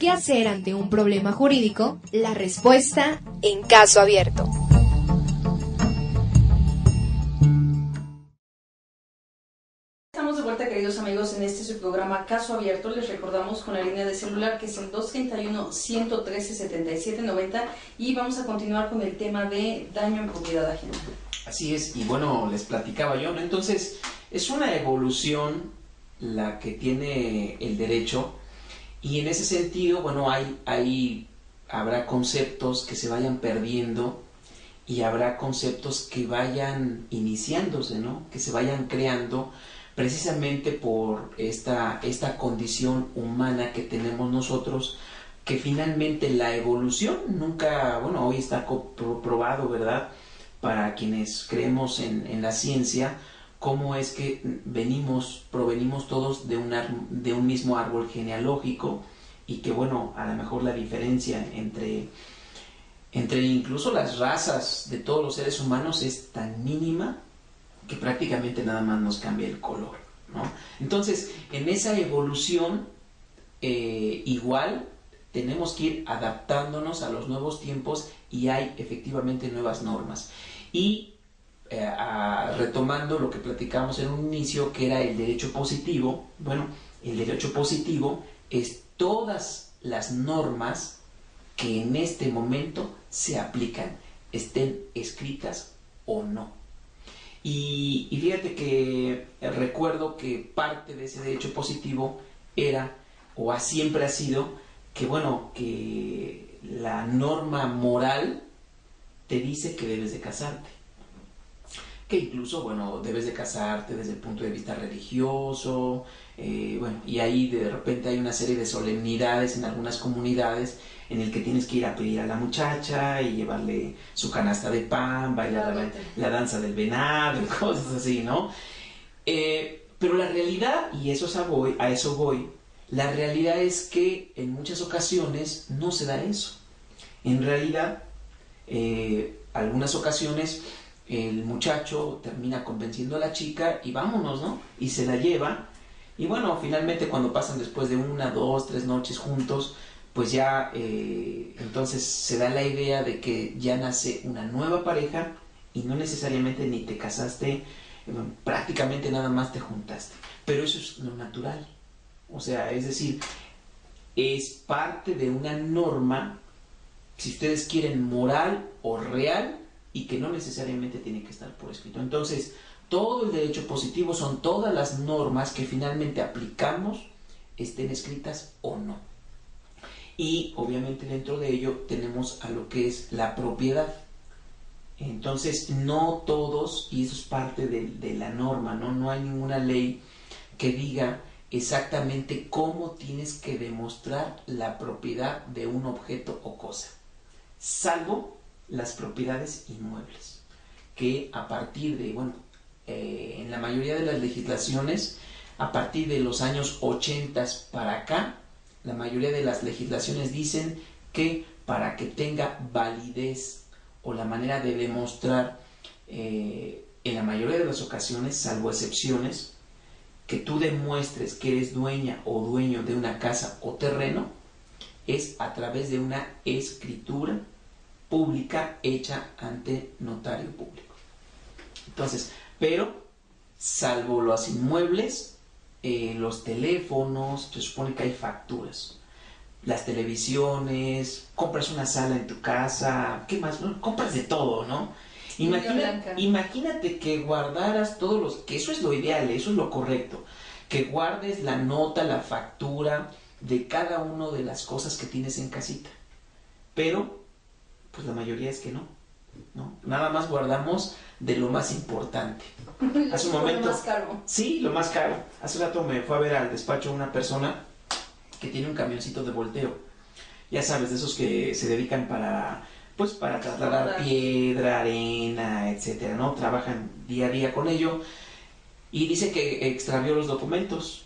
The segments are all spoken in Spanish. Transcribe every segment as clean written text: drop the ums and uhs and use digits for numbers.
¿Qué hacer ante un problema jurídico? La respuesta en Caso Abierto. Estamos de vuelta, queridos amigos, en este su programa Caso Abierto. Les recordamos con la línea de celular que es el 231-113-7790 y vamos a continuar con el tema de daño en propiedad ajena. Así es, y bueno, les platicaba yo, ¿no? Entonces, es una evolución la que tiene el derecho, y en ese sentido, bueno, habrá conceptos que se vayan perdiendo y habrá conceptos que vayan iniciándose, ¿no? Que se vayan creando precisamente por esta condición humana que tenemos nosotros, que finalmente la evolución nunca, bueno, hoy está probado, ¿verdad?, para quienes creemos en la ciencia, cómo es que provenimos todos de un mismo árbol genealógico, y que, bueno, a lo mejor la diferencia entre incluso las razas de todos los seres humanos es tan mínima que prácticamente nada más nos cambia el color, ¿no? Entonces, en esa evolución, igual tenemos que ir adaptándonos a los nuevos tiempos, y hay efectivamente nuevas normas. Y retomando lo que platicábamos en un inicio, que era el derecho positivo, bueno, el derecho positivo es todas las normas que en este momento se aplican, estén escritas o no. Y fíjate que recuerdo que parte de ese derecho positivo era, o siempre ha sido, que bueno, que la norma moral te dice que debes de casarte. Que incluso, bueno, debes de casarte desde el punto de vista religioso, bueno, y ahí de repente hay una serie de solemnidades en algunas comunidades en el que tienes que ir a pedir a la muchacha y llevarle su canasta de pan, bailar la danza del venado y cosas así, ¿no? Pero la realidad, y a eso voy, la realidad es que en muchas ocasiones no se da eso. En realidad, algunas ocasiones el muchacho termina convenciendo a la chica y vámonos, ¿no? Y se la lleva, y bueno, finalmente cuando pasan después de 1, 2, 3 noches juntos, pues ya entonces se da la idea de que ya nace una nueva pareja, y no necesariamente ni te casaste, prácticamente nada más te juntaste, pero eso es lo natural. O sea, es decir, es parte de una norma, si ustedes quieren, moral o real, y que no necesariamente tiene que estar por escrito. Entonces, todo el derecho positivo son todas las normas que finalmente aplicamos, estén escritas o no. Y obviamente dentro de ello tenemos a lo que es la propiedad. Entonces, no todos, y eso es parte de la norma, ¿no? No hay ninguna ley que diga exactamente cómo tienes que demostrar la propiedad de un objeto o cosa, salvo las propiedades inmuebles, que a partir de, bueno, en la mayoría de las legislaciones, a partir de los años 80 para acá, la mayoría de las legislaciones dicen que para que tenga validez o la manera de demostrar, en la mayoría de las ocasiones, salvo excepciones, que tú demuestres que eres dueña o dueño de una casa o terreno, es a través de una escritura pública hecha ante notario público. Entonces, pero salvo los inmuebles, los teléfonos, se supone que hay facturas, las televisiones, compras una sala en tu casa, ¿qué más? ¿No? Compras de todo, ¿no? Imagínate que guardaras todos los, que eso es lo ideal, eso es lo correcto, que guardes la nota, la factura de cada una de las cosas que tienes en casita, pero pues la mayoría es que no. Nada más guardamos de lo más importante. Hace un momento, lo más caro. Sí, lo más caro. Hace rato me fue a ver al despacho una persona que tiene un camioncito de volteo. Ya sabes, de esos que se dedican para trasladar piedra, arena, etcétera, ¿no? Trabajan día a día con ello. Y dice que extravió los documentos.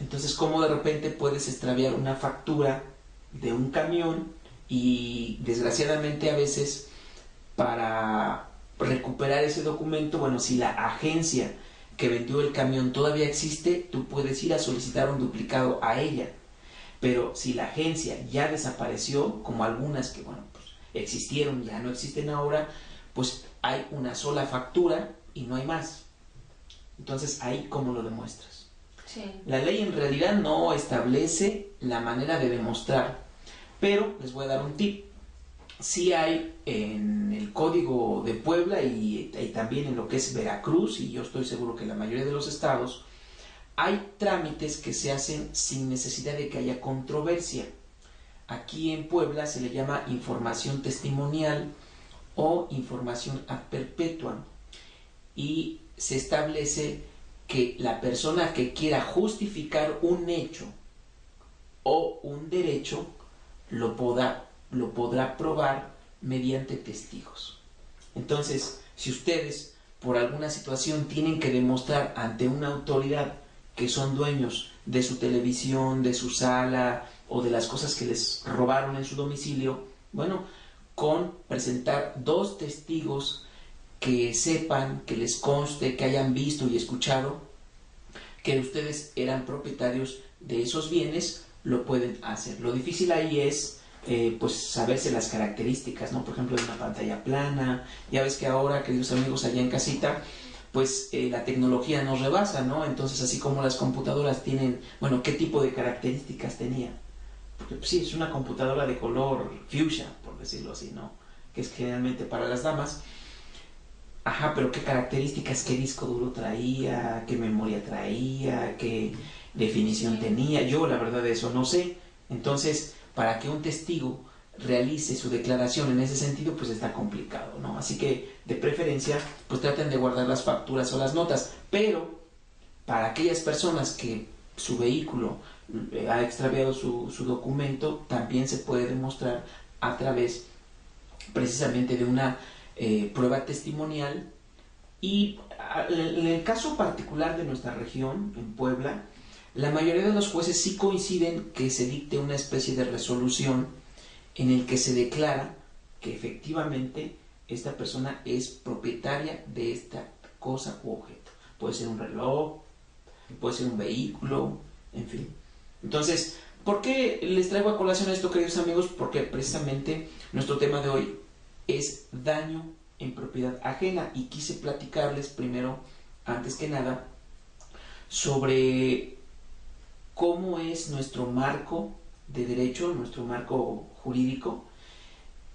Entonces, ¿cómo de repente puedes extraviar una factura de un camión? Y desgraciadamente a veces, para recuperar ese documento, bueno, si la agencia que vendió el camión todavía existe, tú puedes ir a solicitar un duplicado a ella. Pero si la agencia ya desapareció, como algunas que, bueno, pues existieron, ya no existen ahora, pues hay una sola factura y no hay más. Entonces, ahí cómo lo demuestras. Sí. La ley en realidad no establece la manera de demostrar, pero les voy a dar un tip. Sí hay en el Código de Puebla y también en lo que es Veracruz, y yo estoy seguro que en la mayoría de los estados, hay trámites que se hacen sin necesidad de que haya controversia. Aquí en Puebla se le llama información testimonial o información ad perpetuam, y se establece que la persona que quiera justificar un hecho o un derecho lo podrá probar mediante testigos. Entonces, si ustedes por alguna situación tienen que demostrar ante una autoridad que son dueños de su televisión, de su sala o de las cosas que les robaron en su domicilio, bueno, con presentar 2 testigos que sepan, que les conste, que hayan visto y escuchado que ustedes eran propietarios de esos bienes, lo pueden hacer. Lo difícil ahí es pues saberse las características, ¿no? Por ejemplo, de una pantalla plana. Ya ves que ahora, queridos amigos, allá en casita, pues la tecnología nos rebasa, ¿no? Entonces, así como las computadoras tienen, bueno, ¿qué tipo de características tenía? Porque pues, sí, es una computadora de color fuchsia, por decirlo así, ¿no? Que es generalmente para las damas. Ajá, pero ¿qué características, qué disco duro traía, qué memoria traía, qué definición tenía? Yo, la verdad, de eso no sé. Entonces, para que un testigo realice su declaración en ese sentido, pues está complicado, ¿no? Así que, de preferencia, pues traten de guardar las facturas o las notas. Pero, para aquellas personas que su vehículo ha extraviado su documento, también se puede demostrar a través, precisamente, de una prueba testimonial. Y en el caso particular de nuestra región, en Puebla, la mayoría de los jueces sí coinciden que se dicte una especie de resolución en el que se declara que efectivamente esta persona es propietaria de esta cosa u objeto. Puede ser un reloj, puede ser un vehículo, en fin. Entonces, ¿por qué les traigo a colación esto, queridos amigos? Porque precisamente nuestro tema de hoy es daño en propiedad ajena, y quise platicarles primero, antes que nada, sobre cómo es nuestro marco de derecho, nuestro marco jurídico,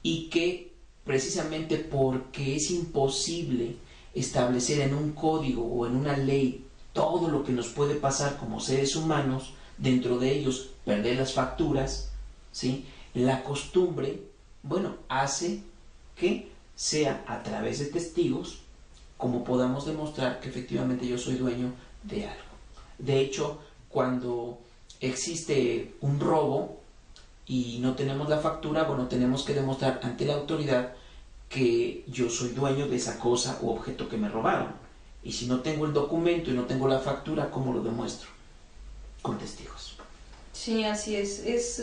y que precisamente porque es imposible establecer en un código o en una ley todo lo que nos puede pasar como seres humanos, dentro de ellos perder las facturas, ¿sí? La costumbre, bueno, hace que sea a través de testigos como podamos demostrar que efectivamente yo soy dueño de algo. De hecho, cuando existe un robo y no tenemos la factura, bueno, tenemos que demostrar ante la autoridad que yo soy dueño de esa cosa u objeto que me robaron. Y si no tengo el documento y no tengo la factura, ¿cómo lo demuestro? Con testigos. Sí, así es.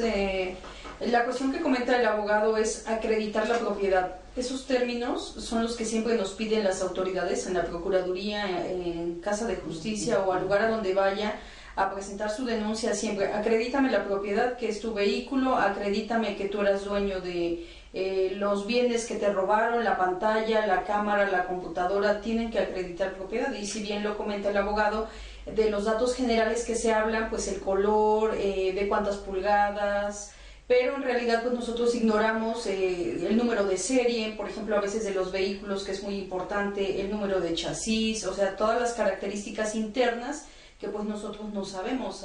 La cuestión que comenta el abogado es acreditar la propiedad. Esos términos son los que siempre nos piden las autoridades en la Procuraduría, en Casa de Justicia o al lugar a donde vaya a presentar su denuncia. Siempre, acredítame la propiedad, que es tu vehículo, acredítame que tú eras dueño de los bienes que te robaron, la pantalla, la cámara, la computadora, tienen que acreditar propiedad. Y si bien lo comenta el abogado, de los datos generales que se hablan, pues el color, de cuántas pulgadas, pero en realidad pues nosotros ignoramos el número de serie, por ejemplo, a veces de los vehículos, que es muy importante, el número de chasis, o sea, todas las características internas que pues nosotros no sabemos,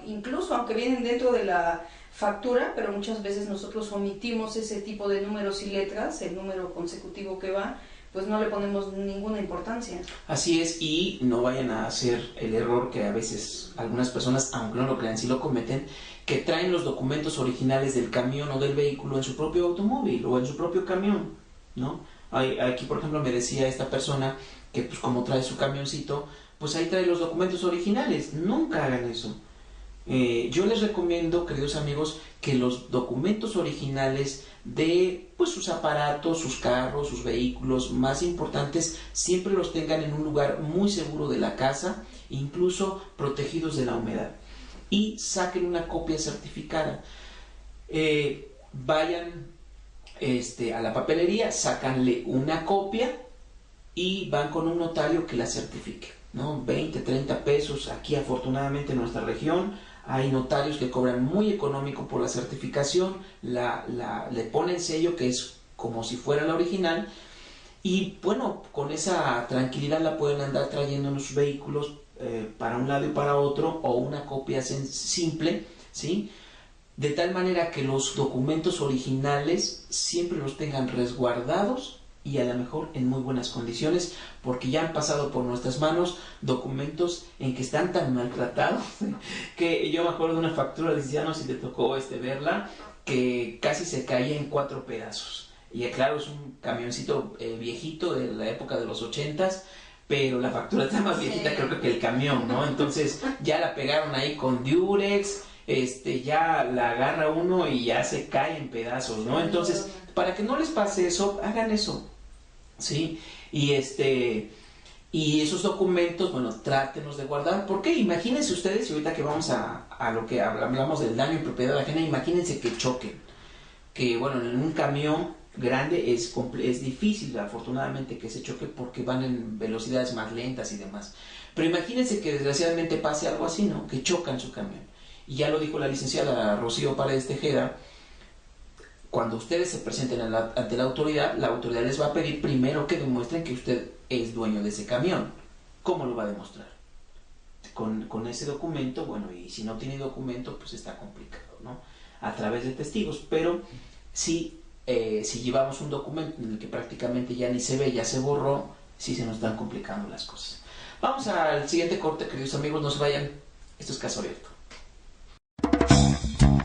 incluso aunque vienen dentro de la factura, pero muchas veces nosotros omitimos ese tipo de números y letras, el número consecutivo que va, pues no le ponemos ninguna importancia. Así es, y no vayan a hacer el error que a veces algunas personas, aunque no lo crean, sí lo cometen, que traen los documentos originales del camión o del vehículo en su propio automóvil o en su propio camión, ¿no? Aquí, por ejemplo, me decía esta persona que pues como trae su camioncito, pues ahí trae los documentos originales. Nunca hagan eso. Yo les recomiendo, queridos amigos, que los documentos originales de pues sus aparatos, sus carros, sus vehículos más importantes, siempre los tengan en un lugar muy seguro de la casa, incluso protegidos de la humedad. y saquen una copia certificada. Vayan a la papelería, sácanle una copia y van con un notario que la certifique, ¿no? 20, 30 pesos. Aquí afortunadamente en nuestra región hay notarios que cobran muy económico por la certificación, le ponen sello que es como si fuera la original, y bueno, con esa tranquilidad la pueden andar trayendo en sus vehículos para un lado y para otro, o una copia simple, ¿sí? De tal manera que los documentos originales siempre los tengan resguardados y a lo mejor en muy buenas condiciones, porque ya han pasado por nuestras manos documentos en que están tan maltratados que yo me acuerdo de una factura, decía, no sé si te tocó verla, que casi se caía en 4 pedazos. Y claro, es un camioncito viejito de la época de los 80s, pero la factura está más viejita, creo que el camión, ¿no? Entonces ya la pegaron ahí con Durex, ya la agarra uno y ya se cae en pedazos, ¿no? Entonces, para que no les pase eso, hagan eso, ¿sí? Y y esos documentos, bueno, trátenos de guardar. ¿Por qué? Imagínense ustedes, y ahorita que vamos a lo que hablamos del daño en propiedad ajena, imagínense que choquen. Que bueno, en un camión grande es difícil, afortunadamente, que se choque porque van en velocidades más lentas y demás. Pero imagínense que desgraciadamente pase algo así, ¿no? Que chocan su camión. Y ya lo dijo la licenciada Rocío Paredes Tejeda, cuando ustedes se presenten ante la autoridad les va a pedir primero que demuestren que usted es dueño de ese camión. ¿Cómo lo va a demostrar? Con ese documento, bueno, y si no tiene documento, pues está complicado, ¿no? A través de testigos, pero si llevamos un documento en el que prácticamente ya ni se ve, ya se borró, sí se nos están complicando las cosas. Vamos al siguiente corte, queridos amigos, no se vayan, esto es Caso Abierto.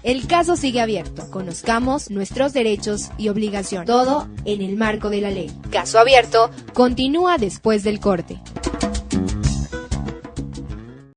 El caso sigue abierto. Conozcamos nuestros derechos y obligaciones. Todo en el marco de la ley. Caso Abierto continúa después del corte.